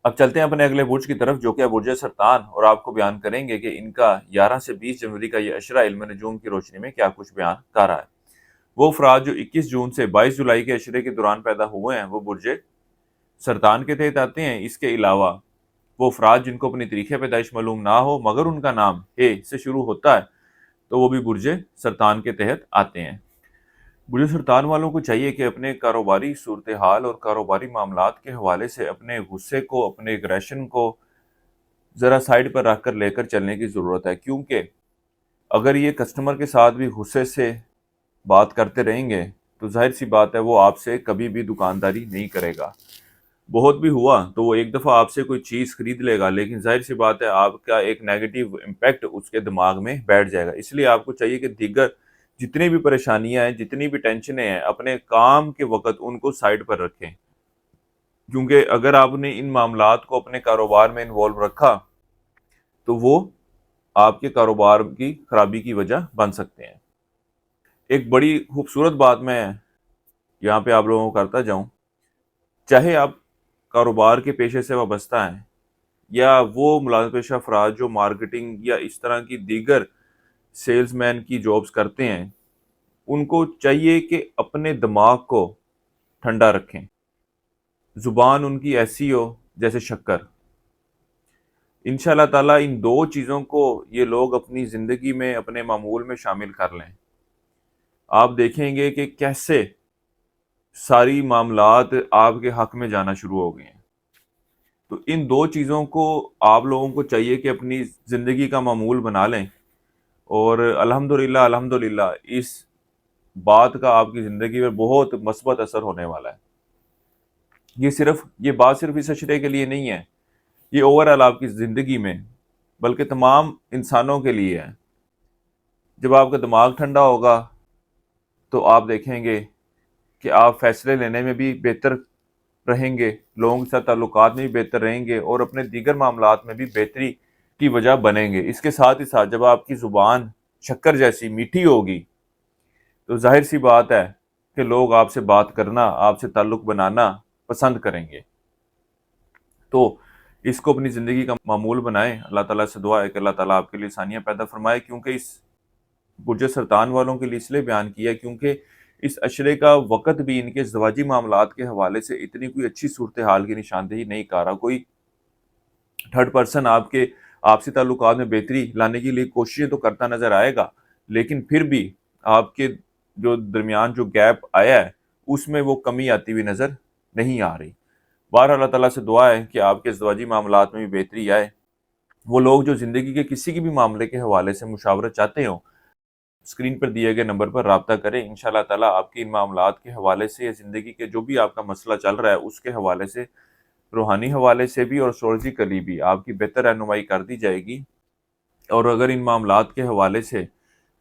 اب چلتے ہیں اپنے اگلے برج کی طرف جو کہ ہے برج سرطان، اور آپ کو بیان کریں گے کہ ان کا 11 سے 20 جنوری کا یہ عشرہ علم نجوم کی روشنی میں کیا کچھ بیان کر رہا ہے۔ وہ افراد جو 21 جون سے 22 جولائی کے عشرے کے دوران پیدا ہوئے ہیں وہ برج سرطان کے تحت آتے ہیں۔ اس کے علاوہ وہ افراد جن کو اپنی تاریخ پیدائش معلوم نہ ہو مگر ان کا نام اے سے شروع ہوتا ہے تو وہ بھی برج سرطان کے تحت آتے ہیں۔ برج سرطان والوں کو چاہیے کہ اپنے کاروباری صورتحال اور کاروباری معاملات کے حوالے سے اپنے غصے کو، اپنے ایگریشن کو ذرا سائڈ پر رکھ کر لے کر چلنے کی ضرورت ہے، کیونکہ اگر یہ کسٹمر کے ساتھ بھی غصے سے بات کرتے رہیں گے تو ظاہر سی بات ہے وہ آپ سے کبھی بھی دکانداری نہیں کرے گا۔ بہت بھی ہوا تو وہ ایک دفعہ آپ سے کوئی چیز خرید لے گا، لیکن ظاہر سی بات ہے آپ کا ایک نیگیٹو امپیکٹ اس کے دماغ میں بیٹھ جائے گا۔ اس لیے آپ کو چاہیے کہ دیگر جتنی بھی پریشانیاں ہیں، جتنی بھی ٹینشنیں ہیں، اپنے کام کے وقت ان کو سائڈ پر رکھیں، کیونکہ اگر آپ نے ان معاملات کو اپنے کاروبار میں انوالو رکھا تو وہ آپ کے کاروبار کی خرابی کی وجہ بن سکتے ہیں۔ ایک بڑی خوبصورت بات میں یہاں پہ آپ لوگوں کو کرتا جاؤں، چاہے آپ کاروبار کے پیشے سے وابستہ ہیں یا وہ ملازم پیشہ افراد جو مارکیٹنگ یا اس طرح کی دیگر سیلز مین کی جابز کرتے ہیں، ان کو چاہیے کہ اپنے دماغ کو ٹھنڈا رکھیں۔ زبان ان کی ایسی ہو جیسے شکر۔ انشاءاللہ تعالیٰ ان دو چیزوں کو یہ لوگ اپنی زندگی میں، اپنے معمول میں شامل کر لیں، آپ دیکھیں گے کہ کیسے ساری معاملات آپ کے حق میں جانا شروع ہو گئے ہیں۔ تو ان دو چیزوں کو آپ لوگوں کو چاہیے کہ اپنی زندگی کا معمول بنا لیں، اور الحمدللہ اس بات کا آپ کی زندگی میں بہت مثبت اثر ہونے والا ہے۔ یہ بات صرف اس عشرے کے لیے نہیں ہے، یہ اوورآل آپ کی زندگی میں بلکہ تمام انسانوں کے لیے ہے۔ جب آپ کا دماغ ٹھنڈا ہوگا تو آپ دیکھیں گے کہ آپ فیصلے لینے میں بھی بہتر رہیں گے، لوگوں کے ساتھ تعلقات میں بھی بہتر رہیں گے، اور اپنے دیگر معاملات میں بھی بہتری کی وجہ بنیں گے۔ اس کے ساتھ ہی ساتھ جب آپ کی زبان شکر جیسی میٹھی ہوگی تو ظاہر سی بات ہے کہ لوگ آپ سے بات کرنا، آپ سے تعلق بنانا پسند کریں گے۔ تو اس کو اپنی زندگی کا معمول بنائیں۔ اللہ تعالیٰ سے دعا ہے کہ اللہ تعالیٰ آپ کے لیے آسانیاں پیدا فرمائے، کیونکہ اس برج سرطان والوں کے لیے اس لیے بیان کیا ہے کیونکہ اس عشرے کا وقت بھی ان کے ازدواجی معاملات کے حوالے سے اتنی کوئی اچھی صورتحال کی نشاندہی نہیں کر رہا۔ کوئی تھرڈ پرسن آپ کے آپسی تعلقات میں بہتری لانے کے لیے کوششیں تو کرتا نظر آئے گا، لیکن پھر بھی آپ کے جو درمیان جو گیپ آیا ہے اس میں وہ کمی آتی ہوئی نظر نہیں آ رہی۔ بہرحال اللہ تعالیٰ سے دعا ہے کہ آپ کے ازدواجی معاملات میں بھی بہتری آئے۔ وہ لوگ جو زندگی کے کسی بھی معاملے کے حوالے سے مشاورت چاہتے ہوں، اسکرین پر دیے گئے نمبر پر رابطہ کریں۔ انشاءاللہ تعالیٰ آپ کی ان معاملات کے حوالے سے یا زندگی کے جو بھی آپ کا مسئلہ چل رہا ہے اس کے حوالے سے، روحانی حوالے سے بھی اور اسٹریٹجیکلی بھی آپ کی بہتر رہنمائی کر دی جائے گی۔ اور اگر ان معاملات کے حوالے سے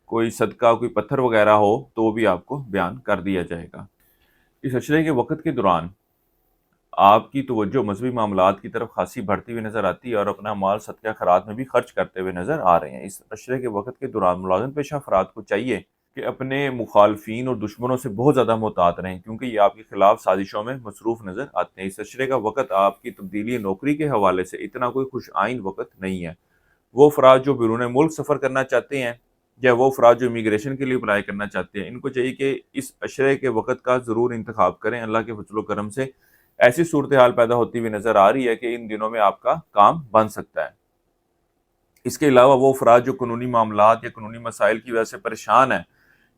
کوئی صدقہ، کوئی پتھر وغیرہ ہو تو وہ بھی آپ کو بیان کر دیا جائے گا۔ اس عشرے کے وقت کے دوران آپ کی توجہ مذہبی معاملات کی طرف خاصی بڑھتی ہوئی نظر آتی ہے اور اپنا مال صدقہ خیرات میں بھی خرچ کرتے ہوئے نظر آ رہے ہیں۔ اس عشرے کے وقت کے دوران ملازم پیشہ افراد کو چاہیے کہ اپنے مخالفین اور دشمنوں سے بہت زیادہ محتاط رہیں، کیونکہ یہ آپ کے خلاف سازشوں میں مصروف نظر آتے ہیں۔ اس عشرے کا وقت آپ کی تبدیلی نوکری کے حوالے سے اتنا کوئی خوش آئند وقت نہیں ہے۔ وہ افراد جو بیرون ملک سفر کرنا چاہتے ہیں یا وہ افراد جو امیگریشن کے لیے اپلائی کرنا چاہتے ہیں، ان کو چاہیے کہ اس عشرے کے وقت کا ضرور انتخاب کریں۔ اللہ کے فضل و کرم سے ایسی صورتحال پیدا ہوتی ہوئی نظر آ رہی ہے کہ ان دنوں میں آپ کا کام بن سکتا ہے۔ اس کے علاوہ وہ افراد جو قانونی معاملات یا قانونی مسائل کی وجہ سے پریشان ہیں،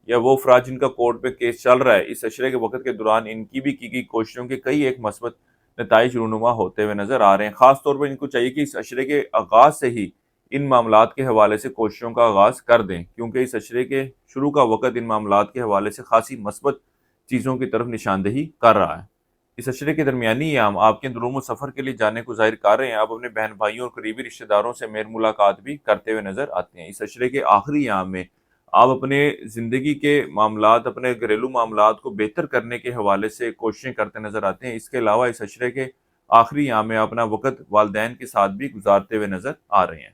یا وہ افراد جن کا کورٹ پہ کیس چل رہا ہے، اس عشرے کے وقت کے دوران ان کی بھی کی گئی کوششوں کے کئی ایک مثبت نتائج رونما ہوتے ہوئے نظر آ رہے ہیں۔ خاص طور پر ان کو چاہیے کہ اس عشرے کے آغاز سے ہی ان معاملات کے حوالے سے کوششوں کا آغاز کر دیں، کیونکہ اس عشرے کے شروع کا وقت ان معاملات کے حوالے سے خاصی مثبت چیزوں کی طرف نشاندہی کر رہا ہے۔ اس عشرے کے درمیانی ایام آپ کے اندرون سفر کے لیے جانے کو ظاہر کر رہے ہیں۔ آپ اپنے بہن بھائیوں اور قریبی رشتہ داروں سے میل ملاقات بھی کرتے ہوئے نظر آتے ہیں۔ اس عشرے کے آخری ایام میں آپ اپنے زندگی کے معاملات، اپنے گھریلو معاملات کو بہتر کرنے کے حوالے سے کوششیں کرتے نظر آتے ہیں۔ اس کے علاوہ اس عشرے کے آخری ایام میں اپنا وقت والدین کے ساتھ بھی گزارتے ہوئے نظر آ رہے ہیں۔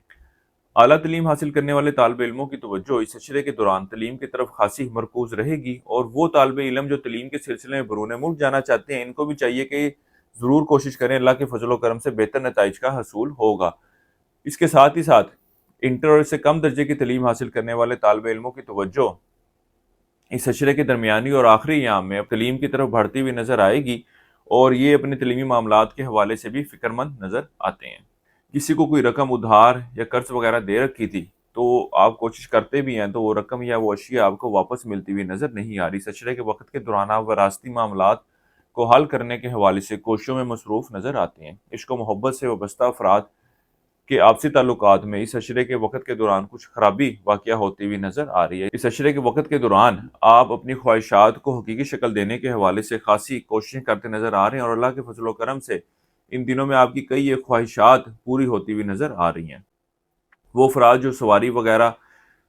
اعلیٰ تعلیم حاصل کرنے والے طالب علموں کی توجہ اس عشرے کے دوران تعلیم کی طرف خاصی مرکوز رہے گی، اور وہ طالب علم جو تعلیم کے سلسلے میں بیرون ملک جانا چاہتے ہیں، ان کو بھی چاہیے کہ ضرور کوشش کریں، اللہ کے فضل و کرم سے بہتر نتائج کا حصول ہوگا۔ اس کے ساتھ ہی ساتھ انٹر اور اس سے کم درجے کی تعلیم حاصل کرنے والے طالب علموں کی توجہ اس اشرے کے درمیانی اور آخری ایام میں اب تعلیم کی طرف بڑھتی ہوئی نظر آئے گی، اور یہ اپنے تعلیمی معاملات کے حوالے سے بھی فکر مند نظر آتے ہیں۔ کسی کو کوئی رقم ادھار یا قرض وغیرہ دے رکھی تھی تو آپ کوشش کرتے بھی ہیں تو وہ رقم یا وہ اشیاء آپ کو واپس ملتی ہوئی نظر نہیں آ رہی۔ اس اشرے کے وقت کے دوران آپ وراثتی معاملات کو حل کرنے کے حوالے سے کوششوں میں مصروف نظر آتے ہیں۔ عشق و محبت سے وابستہ افراد کہ آپسی تعلقات میں اس اشرے کے وقت کے دوران کچھ خرابی واقعہ ہوتی ہوئی نظر آ رہی ہے۔ اس اشرے کے وقت کے دوران آپ اپنی خواہشات کو حقیقی شکل دینے کے حوالے سے خاصی کوششیں کرتے نظر آ رہے ہیں، اور اللہ کے فضل و کرم سے ان دنوں میں آپ کی کئی یہ خواہشات پوری ہوتی ہوئی نظر آ رہی ہیں۔ وہ افراد جو سواری وغیرہ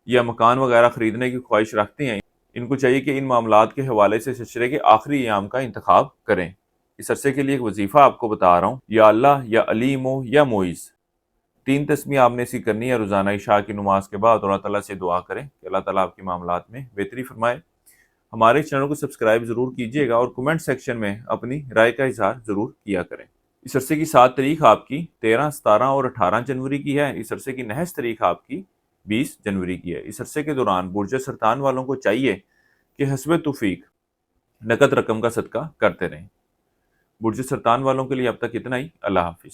یا مکان وغیرہ خریدنے کی خواہش رکھتے ہیں، ان کو چاہیے کہ ان معاملات کے حوالے سے اس اشرے کے آخری ایام کا انتخاب کریں۔ اس عرصے کے لیے ایک وظیفہ آپ کو بتا رہا ہوں، یا اللہ یا علیم یا معیز، 3 تسمیہ آپ نے ایسی کرنی ہے روزانہ عشاء کی نماز کے بعد، اور اللہ تعالیٰ سے دعا کریں کہ اللہ تعالیٰ آپ کے معاملات میں بہتری فرمائے۔ ہمارے چینل کو سبسکرائب ضرور کیجیے گا اور کمنٹ سیکشن میں اپنی رائے کا اظہار ضرور کیا کریں۔ اس عرصے کی 7 تاریخ آپ کی 13، 17 اور 18 جنوری کی ہے۔ اس عرصے کی نحس تاریخ آپ کی 20 جنوری کی ہے۔ اس عرصے کے دوران برج سرطان والوں کو چاہیے کہ حسب توفیق نقد رقم کا صدقہ کرتے رہیں۔ برج سرطان والوں کے لیے اب تک اتنا ہی۔ اللہ حافظ۔